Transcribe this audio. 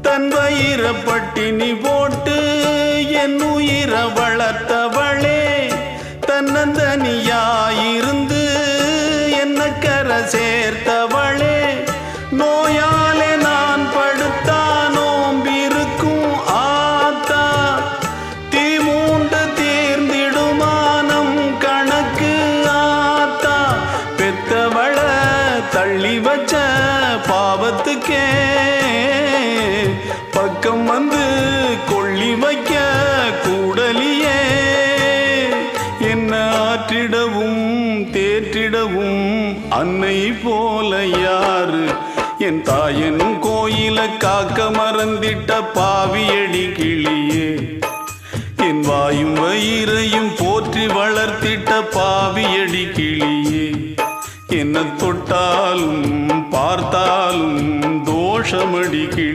தன் வயிற பட்டினி போட்டு என் உயிர வளர்த்தவளே, தன்னந்தனியாயிருந்து என்ன கரை சேர்த்தவளே, நோயாலே நான் படுத்தா நோம்பிருக்கும் ஆத்தா, தீ மூண்டு தீர்ந்திடுமானம் கணக்கு ஆத்தா, பெத்தவள தள்ளி வச்ச பாவத்துக்கே பக்கம் வந்து கொள்ளி வைக்க கூடலியே, என்ன ஆற்றிடவும் தேற்றிடவும் அன்னை போல யாரு, என் தாயன் கோயில காக்க மறந்திட்ட பாவியடி கிளியே, என் வாயும் வயிறையும் போற்றி வளர்த்திட்ட பாவியடி கிளியே, என்ன தொட்டாலும் பார்த்தாலும் தோஷமடி கிளி.